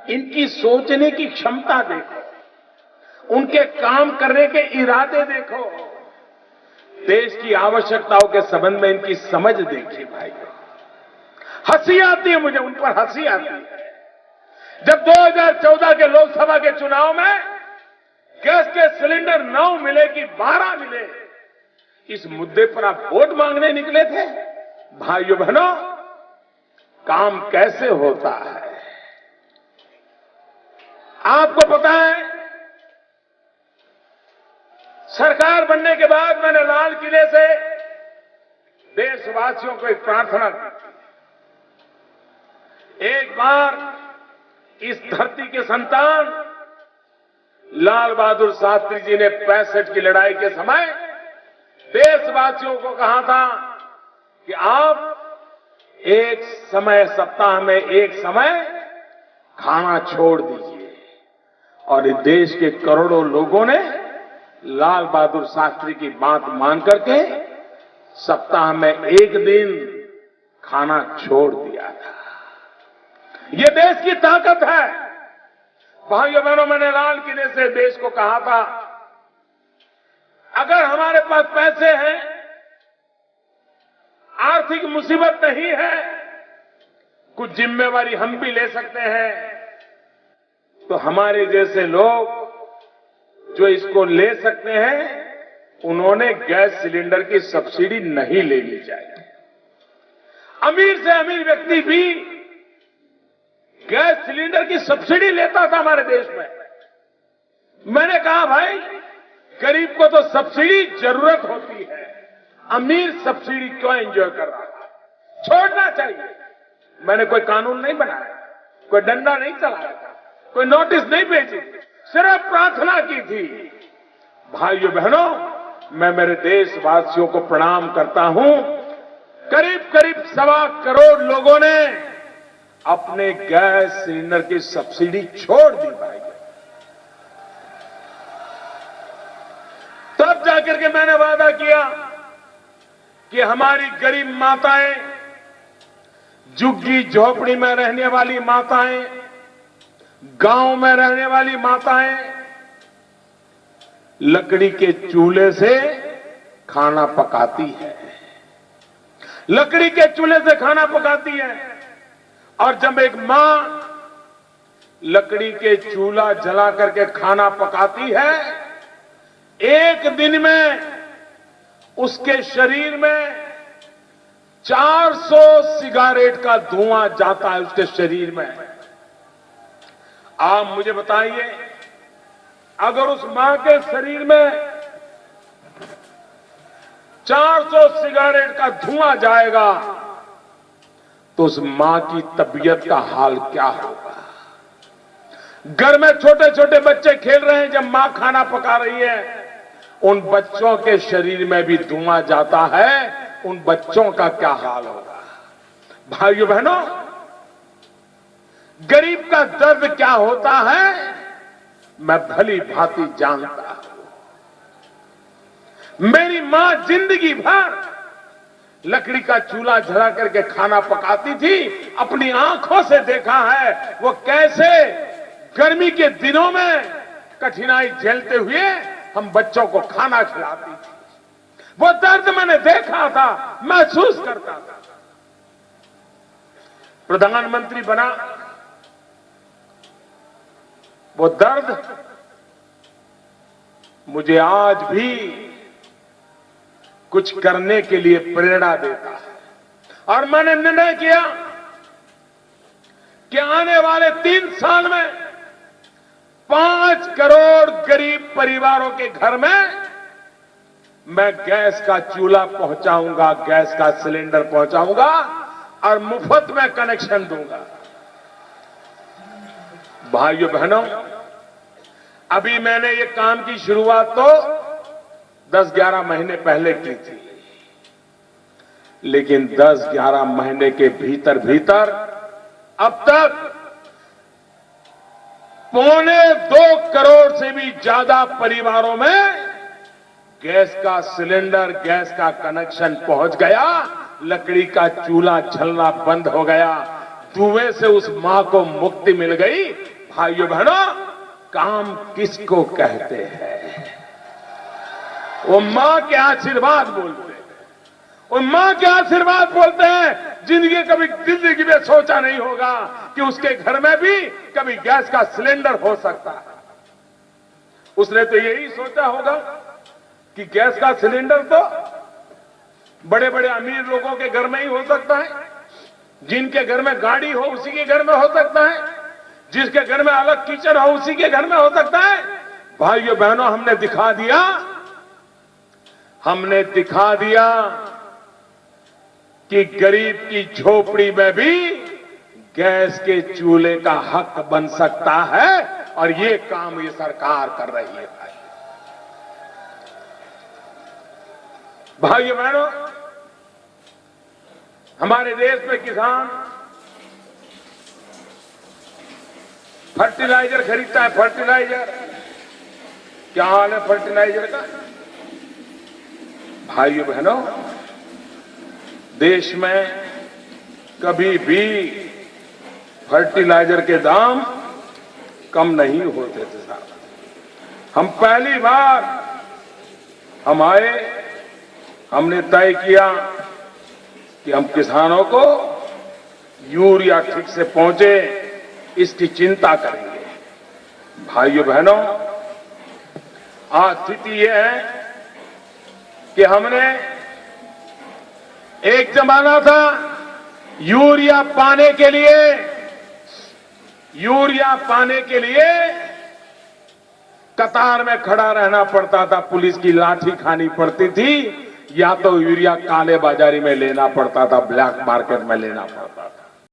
इनकी सोचने की क्षमता देखो, उनके काम करने के इरादे देखो, देश की आवश्यकताओं के संबंध में इनकी समझ देखिए भाई। हंसी आती है मुझे, उन पर हंसी आती है। जब 2014 के लोकसभा के चुनाव में गैस के सिलेंडर 9 मिले कि 12 मिले, इस मुद्दे पर आप वोट मांगने निकले थे। भाइयों बहनों, काम कैसे होता है आपको पता है। सरकार बनने के बाद मैंने लाल किले से देशवासियों को एक प्रार्थना की थी। एक बार इस धरती के संतान लाल बहादुर शास्त्री जी ने 65 की लड़ाई के समय देशवासियों को कहा था कि आप एक समय, सप्ताह में एक समय खाना छोड़ दीजिए, और इस देश के करोड़ों लोगों ने लाल बहादुर शास्त्री की बात मान करके सप्ताह में एक दिन खाना छोड़ दिया था। ये देश की ताकत है। भाइयों बहनों, मैंने लाल किले से देश को कहा था, अगर हमारे पास पैसे हैं, आर्थिक मुसीबत नहीं है, कुछ जिम्मेवारी हम भी ले सकते हैं, तो हमारे जैसे लोग जो इसको ले सकते हैं, उन्होंने गैस सिलेंडर की सब्सिडी नहीं लेनी चाहिए। अमीर से अमीर व्यक्ति भी गैस सिलेंडर की सब्सिडी लेता था हमारे देश में। मैंने कहा भाई, गरीब को तो सब्सिडी जरूरत होती है, अमीर सब्सिडी क्यों एंजॉय कर रहा है? छोड़ना चाहिए। मैंने कोई कानून नहीं बनाया, कोई डंडा नहीं चलाया था, कोई नोटिस नहीं भेजी, सिर्फ प्रार्थना की थी। भाइयों बहनों, मैं मेरे देशवासियों को प्रणाम करता हूं। करीब करीब 1.25 करोड़ लोगों ने अपने गैस सिलेंडर की सब्सिडी छोड़ दी भाई। तब जाकर के मैंने वादा किया कि हमारी गरीब माताएं, झुग्गी झोपड़ी में रहने वाली माताएं, गांव में रहने वाली माताएं लकड़ी के चूल्हे से खाना पकाती है, लकड़ी के चूल्हे से खाना पकाती है। और जब एक मां लकड़ी के चूल्हा जला करके खाना पकाती है, एक दिन में उसके शरीर में 400 सिगारेट का धुआं जाता है उसके शरीर में। आप मुझे बताइए, अगर उस मां के शरीर में 400 सिगारेट का धुआं जाएगा, तो उस मां की तबीयत का हाल क्या होगा? घर में छोटे छोटे बच्चे खेल रहे हैं, जब मां खाना पका रही है, उन बच्चों के शरीर में भी धुआं जाता है, उन बच्चों का क्या हाल होगा? भाइयों बहनों, गरीब का दर्द क्या होता है मैं भली भांति जानता हूं। मेरी मां जिंदगी भर लकड़ी का चूल्हा जला करके खाना पकाती थी, अपनी आंखों से देखा है वो कैसे गर्मी के दिनों में कठिनाई झेलते हुए हम बच्चों को खाना खिलाती थी। वो दर्द मैंने देखा था, महसूस करता था। प्रधानमंत्री बना, वो दर्द मुझे आज भी कुछ करने के लिए प्रेरणा देता है। और मैंने निर्णय किया कि आने वाले 3 साल में 5 करोड़ गरीब परिवारों के घर में मैं गैस का चूल्हा पहुंचाऊंगा, गैस का सिलेंडर पहुंचाऊंगा और मुफ्त में कनेक्शन दूंगा। भाइयों बहनों, अभी मैंने ये काम की शुरुआत तो 10-11 महीने पहले की थी, लेकिन 10-11 महीने के भीतर भीतर अब तक 2.25 करोड़ से भी ज्यादा परिवारों में गैस का सिलेंडर, गैस का कनेक्शन पहुंच गया, लकड़ी का चूल्हा जलना बंद हो गया, धुएं से उस मां को मुक्ति मिल गई। भाइयों बहनों, काम किसको कहते हैं? वो मां के आशीर्वाद बोलते हैं। वो मां के आशीर्वाद बोलते हैं। जिंदगी में सोचा नहीं होगा कि उसके घर में भी कभी गैस का सिलेंडर हो सकता है। उसने तो यही सोचा होगा कि गैस का सिलेंडर तो बड़े बड़े अमीर लोगों के घर में ही हो सकता है। जिनके घर में गाड़ी हो उसी के घर में हो सकता है। जिसके घर में अलग किचन हो उसी के घर में हो सकता है। भाइयों बहनों, हमने दिखा दिया कि गरीब की झोपड़ी में भी गैस के चूल्हे का हक बन सकता है। और ये काम ये सरकार कर रही है। भाइयों बहनों, हमारे देश में किसान फर्टिलाइजर खरीदता है। फर्टिलाइजर, क्या हाल है फर्टिलाइजर का? भाइयों बहनों, देश में कभी भी फर्टिलाइजर के दाम कम नहीं होते थे साहब। हम पहली बार हम आए, हमने तय किया कि हम किसानों को यूरिया ठीक से पहुंचे, इसकी चिंता करेंगे। भाइयों बहनों, आज स्थिति यह है कि हमने, एक जमाना था यूरिया पाने के लिए कतार में खड़ा रहना पड़ता था, पुलिस की लाठी खानी पड़ती थी, या तो यूरिया काले बाजारी में लेना पड़ता था, ब्लैक मार्केट में लेना पड़ता था।